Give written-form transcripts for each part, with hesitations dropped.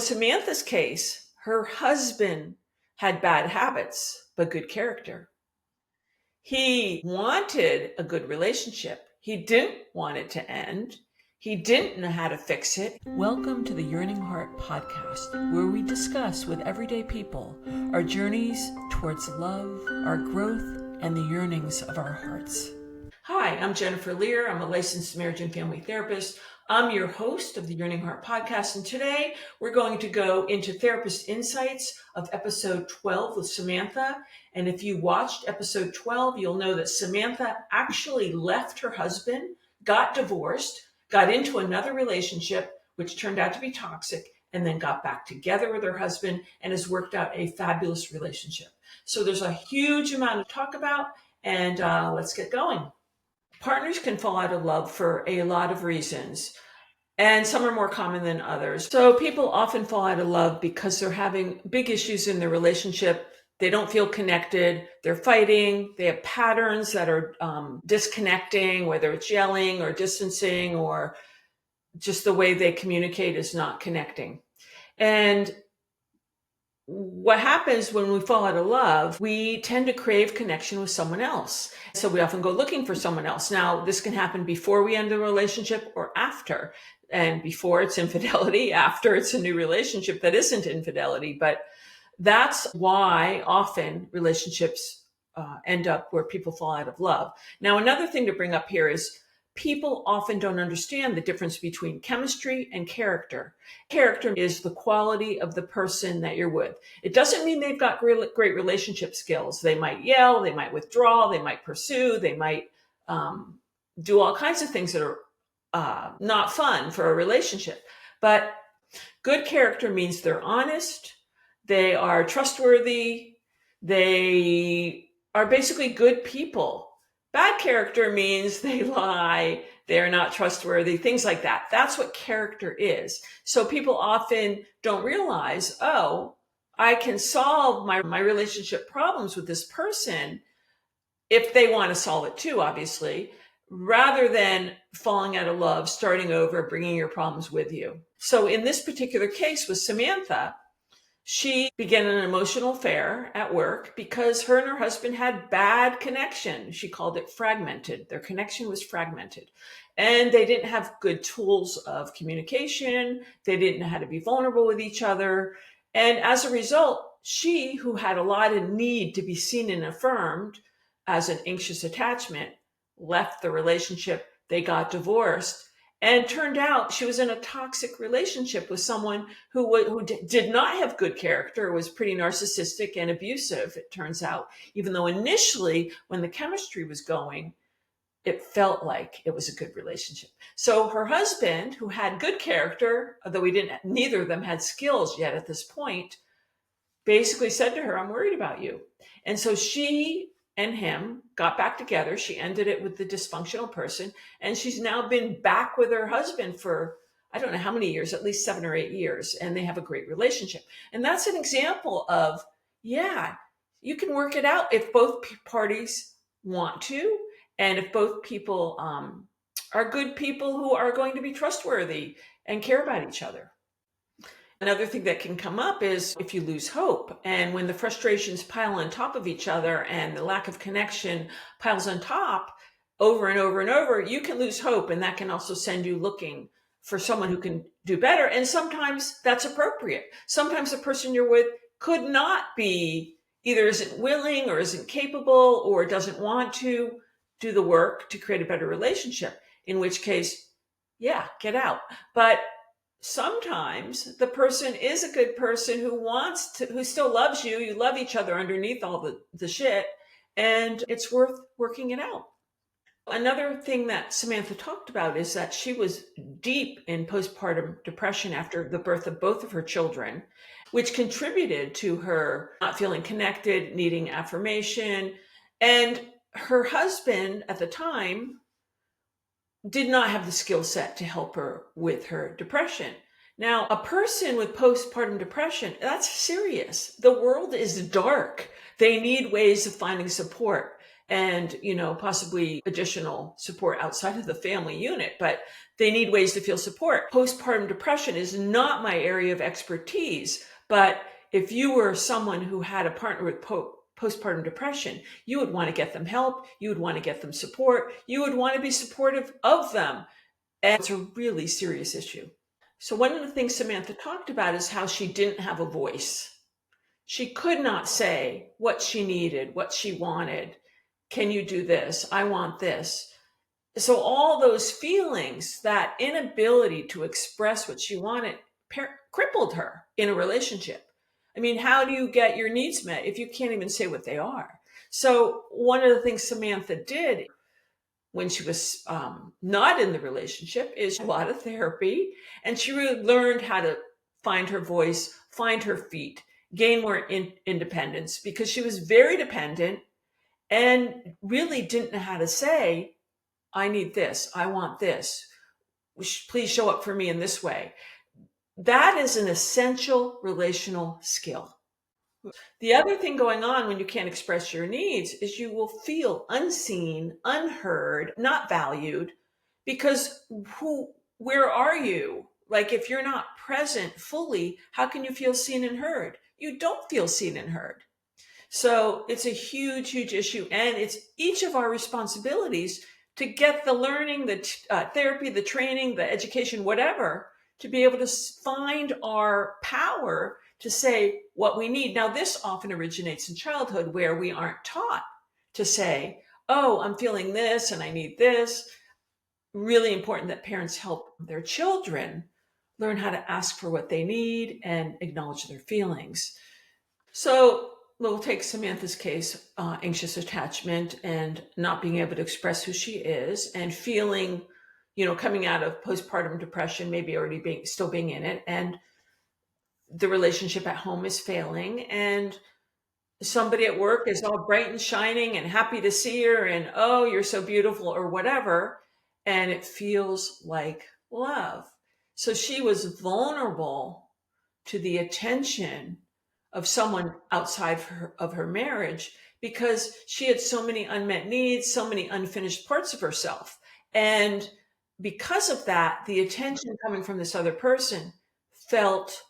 Samantha's case, her husband had bad habits, but good character. He wanted a good relationship. He didn't want it to end. He didn't know how to fix it. Welcome to the Yearning Heart Podcast, where we discuss with everyday people our journeys towards love, our growth, and the yearnings of our hearts. Hi, I'm Jennifer Lehr. I'm a licensed marriage and family therapist. I'm your host of the Yearning Heart Podcast, and today we're going to go into therapist insights of episode 12 with Samantha. And if you watched episode 12, you'll know that Samantha actually left her husband, got divorced, got into another relationship, which turned out to be toxic, and then got back together with her husband and has worked out a fabulous relationship. So there's a huge amount to talk about, and let's get going. Partners can fall out of love for a lot of reasons, and some are more common than others. So people often fall out of love because they're having big issues in their relationship. They don't feel connected. They're fighting. They have patterns that are disconnecting, whether it's yelling or distancing or just the way they communicate is not connecting. And what happens when we fall out of love, we tend to crave connection with someone else. So we often go looking for someone else. Now, this can happen before we end the relationship or after. And before it's infidelity, after it's a new relationship that isn't infidelity. But that's why often relationships end up where people fall out of love. Now, another thing to bring up here is people often don't understand the difference between chemistry and character. Character is the quality of the person that you're with. It doesn't mean they've got great relationship skills. They might yell, they might withdraw, they might pursue, they might do all kinds of things that are not fun for a relationship. But good character means they're honest, they are trustworthy, they are basically good people. Bad character means they lie, they're not trustworthy, things like that. That's what character is. So people often don't realize, oh, I can solve my relationship problems with this person if they want to solve it too, obviously, rather than falling out of love, starting over, bringing your problems with you. So in this particular case with Samantha, she began an emotional affair at work because her and her husband had bad connection. She called it fragmented. Their connection was fragmented. And they didn't have good tools of communication. They didn't know how to be vulnerable with each other. And as a result, she, who had a lot of need to be seen and affirmed as an anxious attachment, left the relationship. They got divorced. And turned out she was in a toxic relationship with someone who did not have good character, was pretty narcissistic and abusive, it turns out, even though initially when the chemistry was going, it felt like it was a good relationship. So her husband, who had good character, although neither of them had skills yet at this point, basically said to her, I'm worried about you. And so she and him got back together. She ended it with the dysfunctional person. And she's now been back with her husband for, I don't know how many years, at least 7 or 8 years. And they have a great relationship. And that's an example of, yeah, you can work it out if both parties want to. And if both people are good people who are going to be trustworthy and care about each other. Another thing that can come up is if you lose hope, and when the frustrations pile on top of each other and the lack of connection piles on top over and over and over, you can lose hope, and that can also send you looking for someone who can do better. And sometimes that's appropriate. Sometimes the person you're with could not be, either isn't willing or isn't capable or doesn't want to do the work to create a better relationship, in which case, yeah, get out. But sometimes the person is a good person who still loves you. You love each other underneath all the shit, and it's worth working it out. Another thing that Samantha talked about is that she was deep in postpartum depression after the birth of both of her children, which contributed to her not feeling connected, needing affirmation. And her husband at the time did not have the skill set to help her with her depression. Now, a person with postpartum depression, that's serious. The world is dark. They need ways of finding support. and, possibly additional support outside of the family unit, but they need ways to feel support. Postpartum depression is not my area of expertise, but if you were someone who had a partner with postpartum depression, you would want to get them help, you would want to get them support, you would want to be supportive of them. And it's a really serious issue. So one of the things Samantha talked about is how she didn't have a voice. She could not say what she needed, what she wanted. Can you do this? I want this. So all those feelings, that inability to express what she wanted, crippled her in a relationship. I mean, how do you get your needs met if you can't even say what they are? So one of the things Samantha did when she was not in the relationship is a lot of therapy, and she really learned how to find her voice, find her feet, gain more independence, because she was very dependent and really didn't know how to say, I need this, I want this, please show up for me in this way. That is an essential relational skill. The other thing going on when you can't express your needs is you will feel unseen, unheard, not valued, because where are you? Like, if you're not present fully, how can you feel seen and heard? You don't feel seen and heard. So it's a huge, huge issue. And it's each of our responsibilities to get the learning, the therapy, the training, the education, whatever, to be able to find our power to say what we need. Now, this often originates in childhood, where we aren't taught to say, oh, I'm feeling this and I need this. Really important that parents help their children learn how to ask for what they need and acknowledge their feelings. So we'll take Samantha's case, anxious attachment and not being able to express who she is, and feeling, coming out of postpartum depression, maybe already still being in it, and the relationship at home is failing, and somebody at work is all bright and shining and happy to see her and, oh, you're so beautiful or whatever, and it feels like love. So she was vulnerable to the attention of someone outside of her marriage, because she had so many unmet needs, so many unfinished parts of herself. And because of that, the attention coming from this other person felt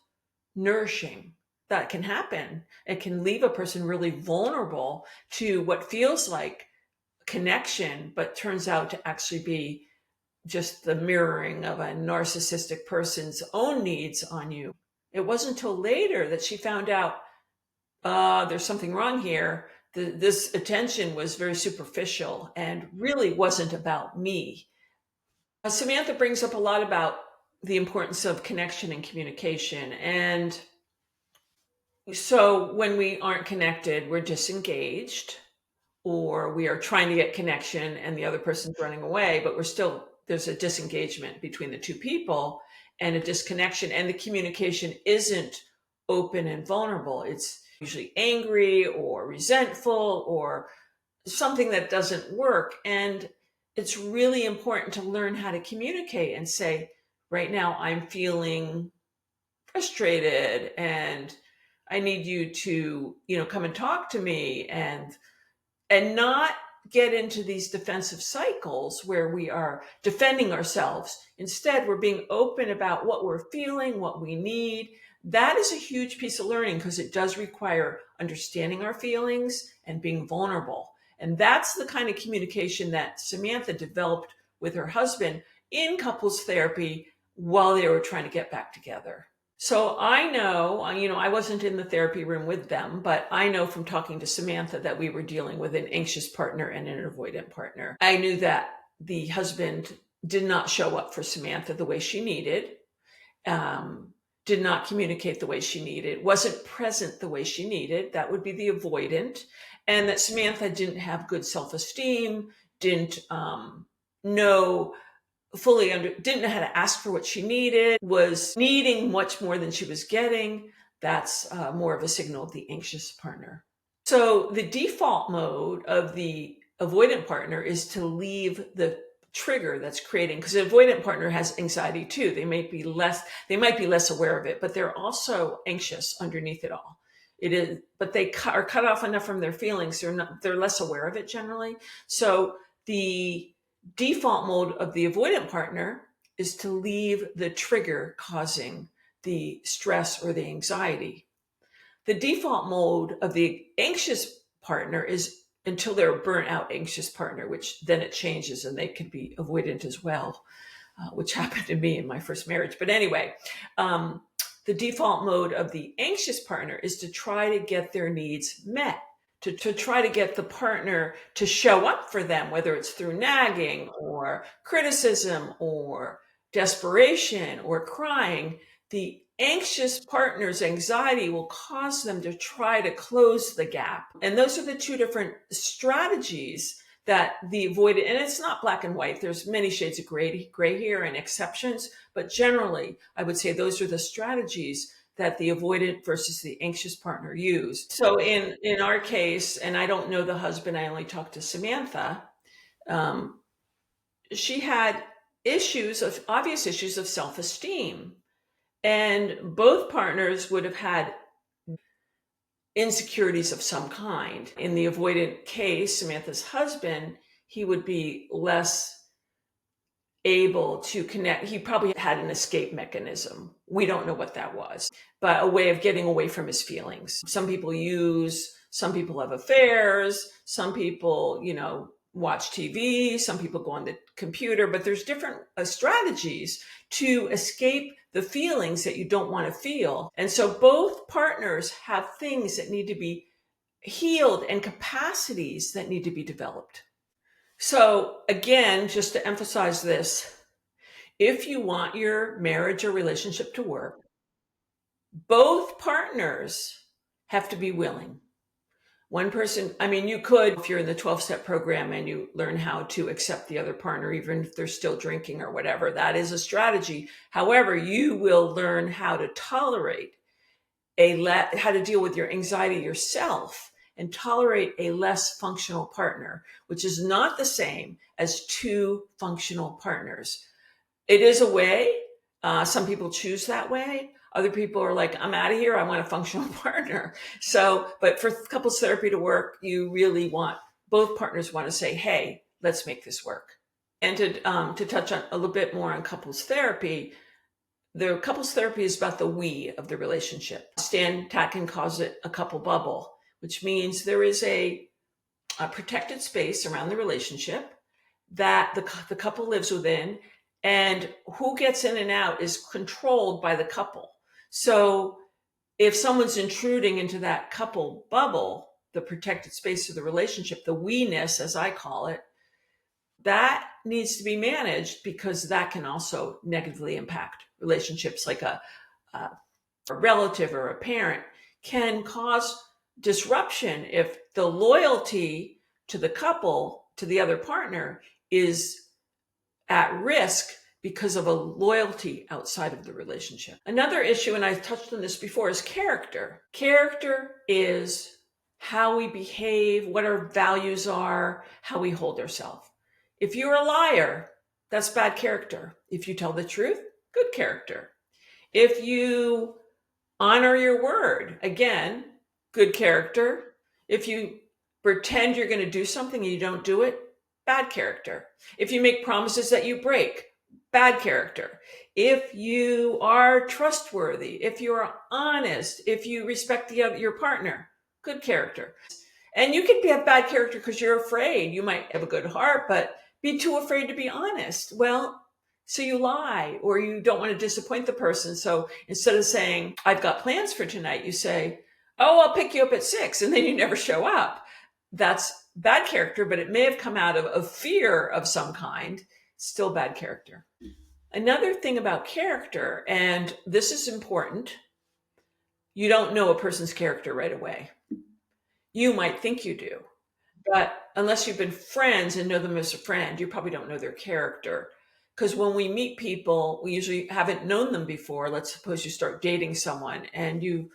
nourishing. That can happen. It can leave a person really vulnerable to what feels like connection, but turns out to actually be just the mirroring of a narcissistic person's own needs on you. It wasn't until later that she found out, there's something wrong here. This attention was very superficial and really wasn't about me. Samantha brings up a lot about the importance of connection and communication. And so when we aren't connected, we're disengaged, or we are trying to get connection and the other person's running away, but there's a disengagement between the two people and a disconnection, and the communication isn't open and vulnerable. It's usually angry or resentful or something that doesn't work. And it's really important to learn how to communicate and say, right now I'm feeling frustrated and I need you to, come and talk to me, and not get into these defensive cycles where we are defending ourselves. Instead, we're being open about what we're feeling, what we need. That is a huge piece of learning, because it does require understanding our feelings and being vulnerable. And that's the kind of communication that Samantha developed with her husband in couples therapy while they were trying to get back together. So I know, I wasn't in the therapy room with them, but I know from talking to Samantha that we were dealing with an anxious partner and an avoidant partner. I knew that the husband did not show up for Samantha the way she needed, did not communicate the way she needed, wasn't present the way she needed. That would be the avoidant. And that Samantha didn't have good self-esteem, didn't know didn't know how to ask for what she needed, was needing much more than she was getting. That's more of a signal of the anxious partner. So the default mode of the avoidant partner is to leave the trigger that's creating, because the avoidant partner has anxiety too. They might be less aware of it, but they're also anxious underneath it all. It is, but they are cut off enough from their feelings. They're less aware of it generally. So the default mode of the avoidant partner is to leave the trigger causing the stress or the anxiety. The default mode of the anxious partner is until they're a burnt out anxious partner, which then it changes and they could be avoidant as well, which happened to me in my first marriage. But anyway, the default mode of the anxious partner is to try to get their needs met, to try to get the partner to show up for them, whether it's through nagging or criticism or desperation or crying. The anxious partner's anxiety will cause them to try to close the gap. And those are the two different strategies that the avoidant, and it's not black and white. There's many shades of gray here and exceptions, but generally, I would say those are the strategies that the avoidant versus the anxious partner use. So in our case, and I don't know the husband, I only talked to Samantha, she had obvious issues of self-esteem. And both partners would have had insecurities of some kind. In the avoidant case, Samantha's husband, he would be less able to connect. He probably had an escape mechanism. We don't know what that was, but a way of getting away from his feelings. Some people have affairs, some people, watch TV, some people go on the computer, but there's different strategies to escape the feelings that you don't want to feel. And so both partners have things that need to be healed and capacities that need to be developed. So again, just to emphasize this, if you want your marriage or relationship to work, both partners have to be willing. One person, you could, if you're in the 12-step program and you learn how to accept the other partner, even if they're still drinking or whatever, that is a strategy. However, you will learn how to tolerate how to deal with your anxiety yourself and tolerate a less functional partner, which is not the same as two functional partners. It is a way. Some people choose that way. Other people are like, I'm out of here. I want a functional partner. But for couples therapy to work, both partners want to say, hey, let's make this work. And to touch on a little bit more on couples therapy, the couples therapy is about the we of the relationship. Stan Tatkin calls it a couple bubble, which means there is a protected space around the relationship that the couple lives within, and who gets in and out is controlled by the couple. So if someone's intruding into that couple bubble, the protected space of the relationship, the we-ness, as I call it, that needs to be managed because that can also negatively impact relationships. Like a relative or a parent can cause disruption if the loyalty to the couple, to the other partner, is at risk because of a loyalty outside of the relationship. Another issue, and I've touched on this before, is character. Character is how we behave, what our values are, how we hold ourselves. If you're a liar, that's bad character. If you tell the truth, good character. If you honor your word, again, good character. If you pretend you're going to do something and you don't do it, bad character. If you make promises that you break, bad character. If you are trustworthy, if you are honest, if you respect your partner, good character. And you can have bad character because you're afraid. You might have a good heart, but be too afraid to be honest. Well, so you lie, or you don't want to disappoint the person. So instead of saying, I've got plans for tonight, you say, oh, I'll pick you up at 6, and then you never show up. That's bad character, but it may have come out of fear of some kind. Still bad character. Another thing about character, and this is important, you don't know a person's character right away. You might think you do, but unless you've been friends and know them as a friend, you probably don't know their character. Because when we meet people, we usually haven't known them before. Let's suppose you start dating someone and you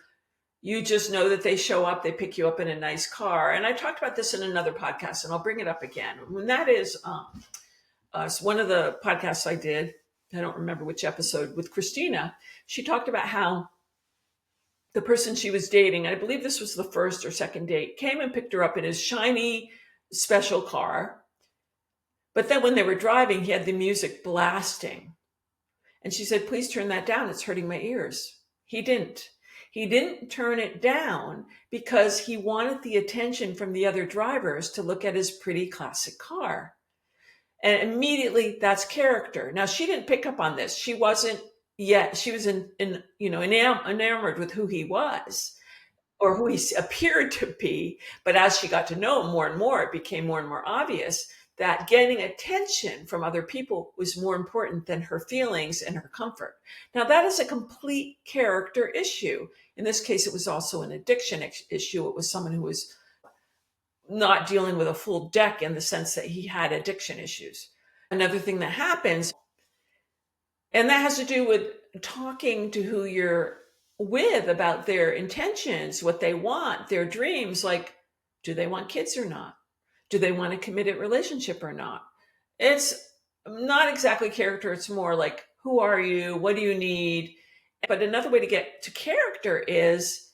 just know that they show up, they pick you up in a nice car. And I talked about this in another podcast, and I'll bring it up again. And that is one of the podcasts I did, I don't remember which episode, with Christina. She talked about how the person she was dating, I believe this was the first or second date, came and picked her up in his shiny special car. But then when they were driving, he had the music blasting. And she said, please turn that down. It's hurting my ears. He didn't. He didn't turn it down because he wanted the attention from the other drivers to look at his pretty classic car. And immediately that's character. Now, she didn't pick up on this. She wasn't yet. She was enamored with who he was or who he appeared to be. But as she got to know him more and more, it became more and more obvious that getting attention from other people was more important than her feelings and her comfort. Now, that is a complete character issue. In this case, it was also an addiction issue. It was someone who was not dealing with a full deck in the sense that he had addiction issues. Another thing that happens, and that has to do with talking to who you're with about their intentions, what they want, their dreams, like, do they want kids or not? Do they want a committed relationship or not? It's not exactly character. It's more like, who are you? What do you need? But another way to get to character is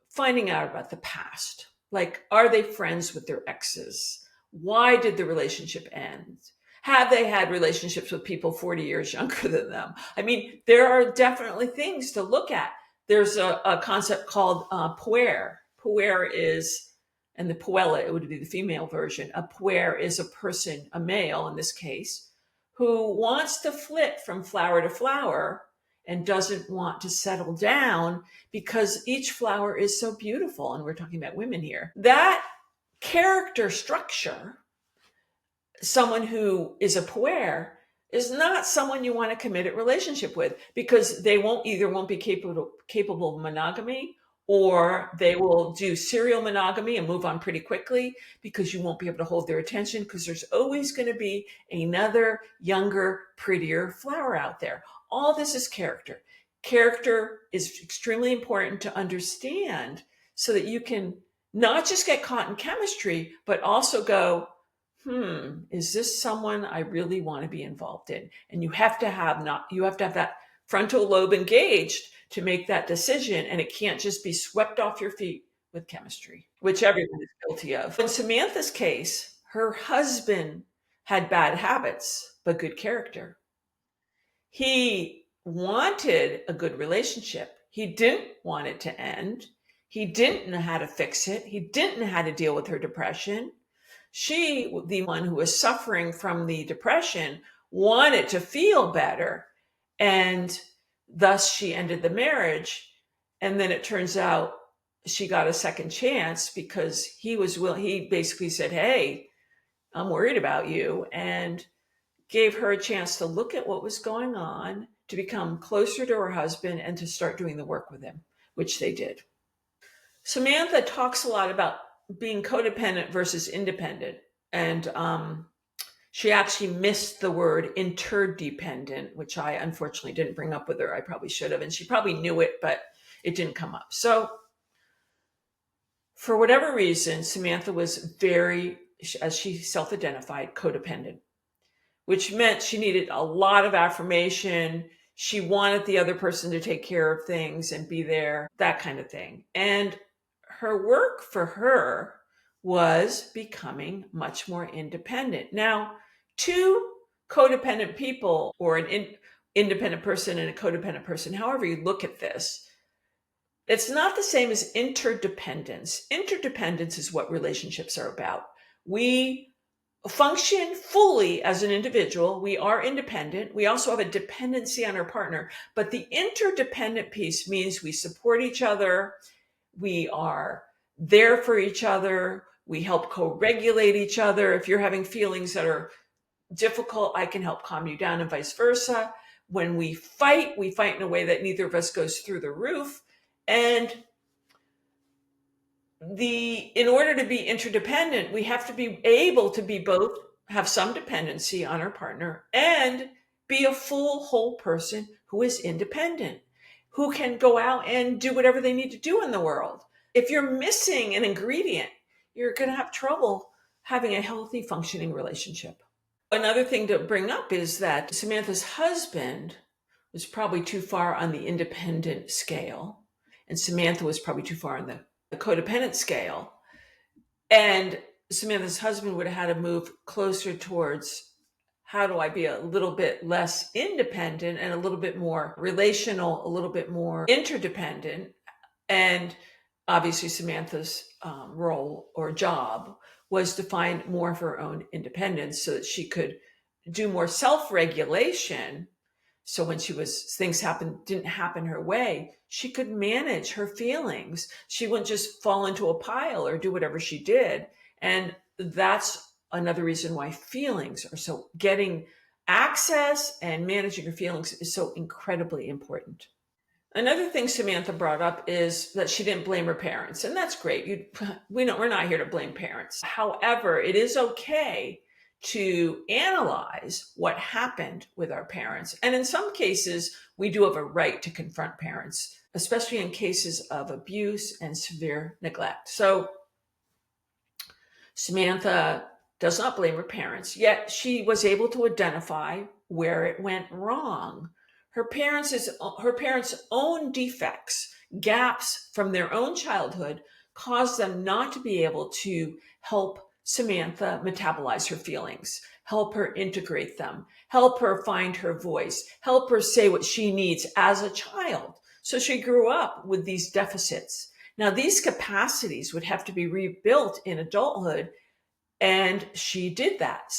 finding out about the past. Like, are they friends with their exes? Why did the relationship end? Have they had relationships with people 40 years younger than them? I mean, there are definitely things to look at. There's a concept called Puer. Puer is, and the Puella, it would be the female version. A puer is a person, a male in this case, who wants to flit from flower to flower and doesn't want to settle down because each flower is so beautiful. And we're talking about women here. That character structure, someone who is a puer, is not someone you want a committed relationship with because they won't be capable of monogamy, or they will do serial monogamy and move on pretty quickly because you won't be able to hold their attention because there's always going to be another younger, prettier flower out there. All this is character. Character is extremely important to understand so that you can not just get caught in chemistry, but also go, is this someone I really want to be involved in? And you have to have that frontal lobe engaged to make that decision. And it can't just be swept off your feet with chemistry, which everyone is guilty of. In Samantha's case, her husband had bad habits, but good character. He wanted a good relationship. He didn't want it to end. He didn't know how to fix it. He didn't know how to deal with her depression. She, the one who was suffering from the depression, wanted to feel better. And thus she ended the marriage. And then it turns out she got a second chance because he basically said, hey, I'm worried about you, and gave her a chance to look at what was going on, to become closer to her husband and to start doing the work with him, which they did. Samantha talks a lot about being codependent versus independent. And she actually missed the word interdependent, which I unfortunately didn't bring up with her. I probably should have. And she probably knew it, but it didn't come up. So for whatever reason, Samantha was very, as she self-identified, codependent, which meant she needed a lot of affirmation. She wanted the other person to take care of things and be there, that kind of thing. And her work for her was becoming much more independent. Now, two codependent people, or an independent person and a codependent person, however you look at this, it's not the same as interdependence. Interdependence is what relationships are about. We function fully as an individual. We are independent. We also have a dependency on our partner. But the interdependent piece means we support each other. We are there for each other. We help co-regulate each other. If you're having feelings that are difficult, I can help calm you down, and vice versa. When we fight in a way that neither of us goes through the roof. And in order to be interdependent, we have to be able to be both, have some dependency on our partner, and be a full, whole person who is independent, who can go out and do whatever they need to do in the world. If you're missing an ingredient, you're going to have trouble having a healthy, functioning relationship. Another thing to bring up is that Samantha's husband was probably too far on the independent scale. and Samantha was probably too far on the codependent scale. And Samantha's husband would have had to move closer towards, how do I be a little bit less independent and a little bit more relational, a little bit more interdependent? And obviously Samantha's role or job was to find more of her own independence so that she could do more self-regulation. So when things didn't happen her way, she could manage her feelings. She wouldn't just fall into a pile or do whatever she did. And that's another reason why feelings are so, getting access and managing your feelings is so incredibly important. Another thing Samantha brought up is that she didn't blame her parents, and that's great. We're not here to blame parents. However, it is okay to analyze what happened with our parents. And in some cases, we do have a right to confront parents, especially in cases of abuse and severe neglect. So Samantha does not blame her parents, yet she was able to identify where it went wrong. Her parents' own defects, gaps from their own childhood, caused them not to be able to help Samantha metabolize her feelings, help her integrate them, help her find her voice, help her say what she needs as a child. So she grew up with these deficits. Now, these capacities would have to be rebuilt in adulthood, and she did that.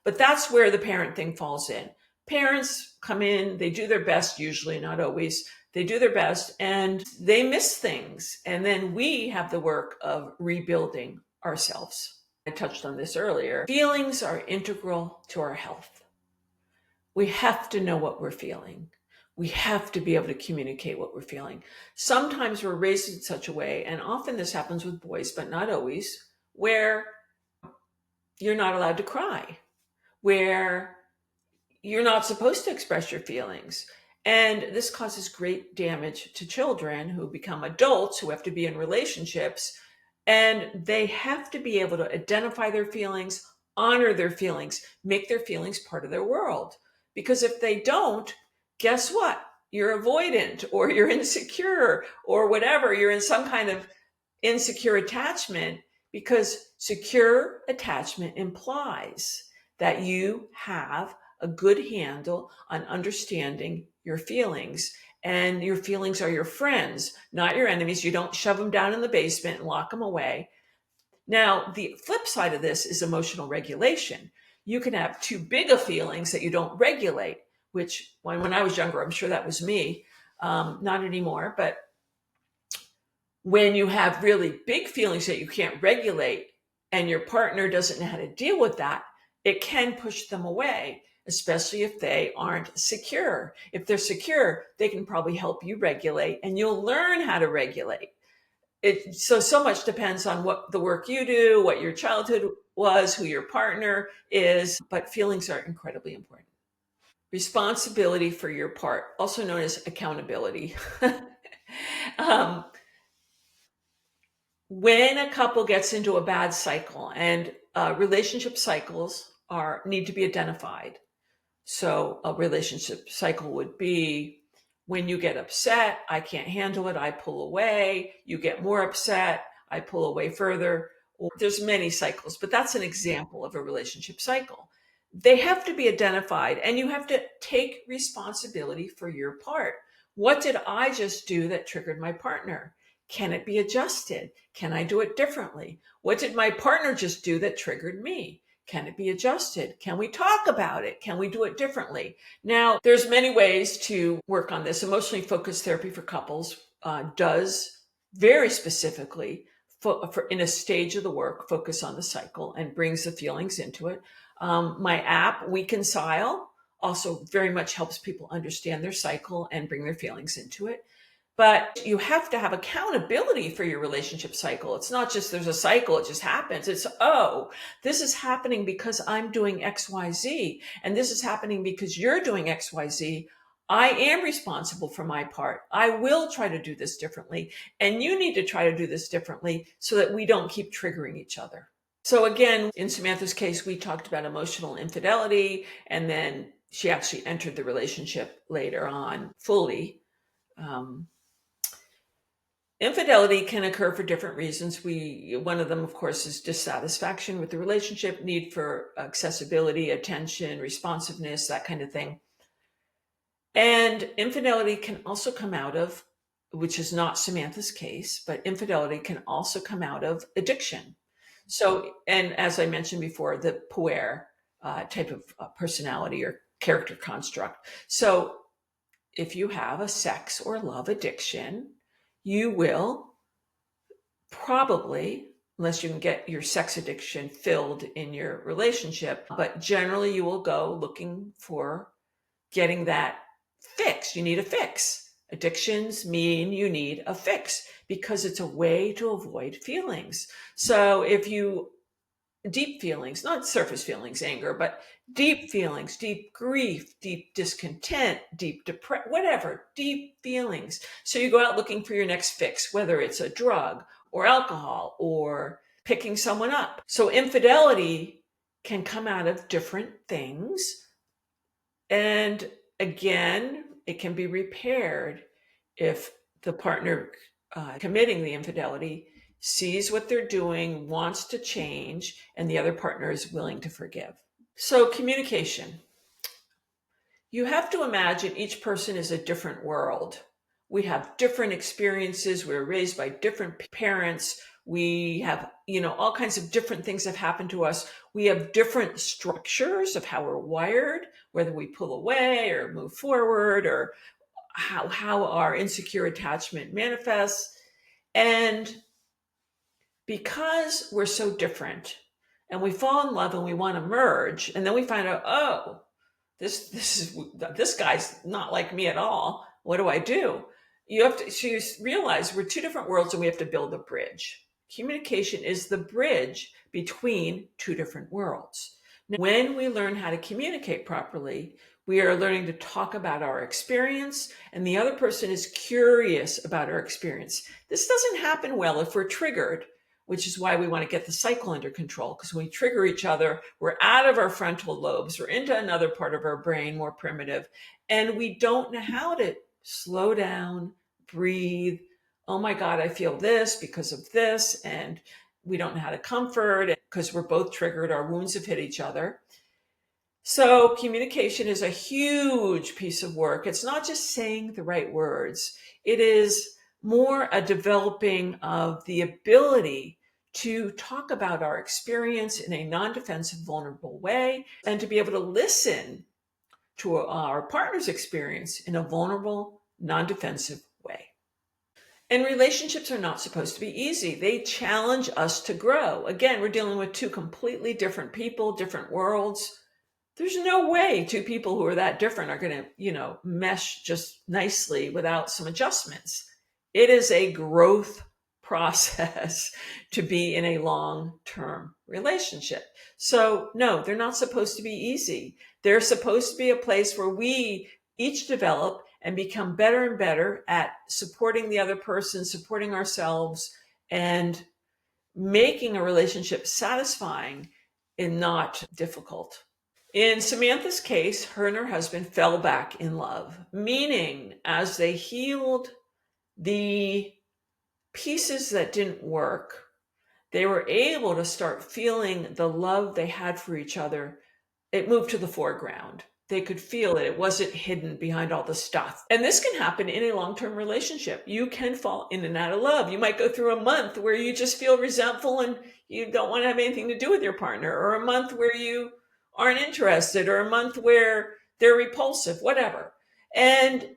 But that's where the parent thing falls in. Parents come in, they do their best, usually, not always. They do their best and they miss things. And then we have the work of rebuilding ourselves. I touched on this earlier. Feelings are integral to our health. We have to know what we're feeling. We have to be able to communicate what we're feeling. Sometimes we're raised in such a way, and often this happens with boys, but not always, where you're not allowed to cry, where you're not supposed to express your feelings. And this causes great damage to children who become adults, who have to be in relationships, and they have to be able to identify their feelings, honor their feelings, make their feelings part of their world. Because if they don't, guess what? You're avoidant, or you're insecure, or whatever. You're in some kind of insecure attachment, because secure attachment implies that you have a good handle on understanding your feelings. And your feelings are your friends, not your enemies. You don't shove them down in the basement and lock them away. Now, the flip side of this is emotional regulation. You can have too big of feelings that you don't regulate, which when I was younger, I'm sure that was me. Not anymore, but when you have really big feelings that you can't regulate and your partner doesn't know how to deal with that, it can push them away, especially if they aren't secure. If they're secure, they can probably help you regulate, and you'll learn how to regulate. So much depends on what the work you do, what your childhood was, who your partner is, but feelings are incredibly important. Responsibility for your part, also known as accountability. When a couple gets into a bad cycle, and relationship cycles need to be identified. So a relationship cycle would be when you get upset, I can't handle it, I pull away. You get more upset, I pull away further. There's many cycles, but that's an example of a relationship cycle. They have to be identified, and you have to take responsibility for your part. What did I just do that triggered my partner? Can it be adjusted? Can I do it differently? What did my partner just do that triggered me? Can it be adjusted? Can we talk about it? Can we do it differently? Now, there's many ways to work on this. Emotionally focused therapy for couples does very specifically, in a stage of the work, focus on the cycle and brings the feelings into it. My app, Reconcile, also very much helps people understand their cycle and bring their feelings into it. But you have to have accountability for your relationship cycle. It's not just there's a cycle, it just happens. It's, this is happening because I'm doing X, Y, Z. And this is happening because you're doing X, Y, Z. I am responsible for my part. I will try to do this differently. And you need to try to do this differently so that we don't keep triggering each other. So again, in Samantha's case, we talked about emotional infidelity, and then she actually entered the relationship later on fully. Infidelity can occur for different reasons. One of them, of course, is dissatisfaction with the relationship, need for accessibility, attention, responsiveness, that kind of thing. And infidelity can also come out of, which is not Samantha's case, but infidelity can also come out of addiction. So, and as I mentioned before, the Puer type of personality or character construct. So, if you have a sex or love addiction, you will probably, unless you can get your sex addiction filled in your relationship, but generally you will go looking for getting that fix. You need a fix. Addictions mean you need a fix because it's a way to avoid feelings. So if you, deep feelings, not surface feelings, anger, but deep feelings, deep grief, deep discontent, deep depression, whatever, deep feelings. So you go out looking for your next fix, whether it's a drug or alcohol or picking someone up. So infidelity can come out of different things. And again, it can be repaired if the partner committing the infidelity sees what they're doing, wants to change, and the other partner is willing to forgive. So, communication. You have to imagine each person is a different world. We have different experiences. We're raised by different parents. We have, all kinds of different things have happened to us. We have different structures of how we're wired, whether we pull away or move forward, or how our insecure attachment manifests. And because we're so different and we fall in love and we want to merge, and then we find out, oh, this guy's not like me at all. What do I do? You have to realize we're two different worlds and we have to build a bridge. Communication is the bridge between two different worlds. Now, when we learn how to communicate properly, we are learning to talk about our experience, and the other person is curious about our experience. This doesn't happen well if we're triggered, which is why we want to get the cycle under control. Because when we trigger each other, we're out of our frontal lobes, we're into another part of our brain, more primitive, and we don't know how to slow down, breathe. Oh my God, I feel this because of this. And we don't know how to comfort because we're both triggered. Our wounds have hit each other. So communication is a huge piece of work. It's not just saying the right words. It is more a developing of the ability to talk about our experience in a non-defensive, vulnerable way, and to be able to listen to our partner's experience in a vulnerable, non-defensive way. And relationships are not supposed to be easy. They challenge us to grow. Again, we're dealing with two completely different people, different worlds. There's no way two people who are that different are going to, mesh just nicely without some adjustments. It is a growth process to be in a long-term relationship. So no, they're not supposed to be easy. They're supposed to be a place where we each develop and become better and better at supporting the other person, supporting ourselves, and making a relationship satisfying and not difficult. In Samantha's case, her and her husband fell back in love, meaning as they healed the pieces that didn't work, they were able to start feeling the love they had for each other. It moved to the foreground. They could feel it. It wasn't hidden behind all the stuff. And this can happen in a long-term relationship. You can fall in and out of love. You might go through a month where you just feel resentful and you don't want to have anything to do with your partner, or a month where you aren't interested, or a month where they're repulsive, whatever. And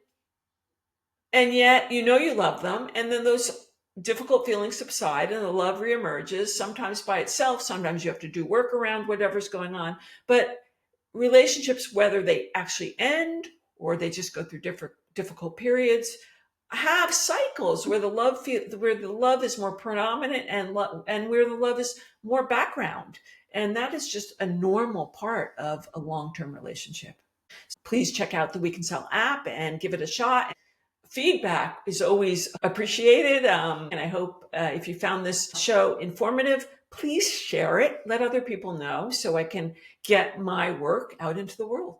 yet, you love them. And then those difficult feelings subside and the love reemerges, sometimes by itself. Sometimes you have to do work around whatever's going on. But relationships, whether they actually end or they just go through difficult periods, have cycles where the love is more predominant and where the love is more background. And that is just a normal part of a long-term relationship. Please check out the We Can Sell app and give it a shot. Feedback is always appreciated. And I hope if you found this show informative, please share it. Let other people know so I can get my work out into the world.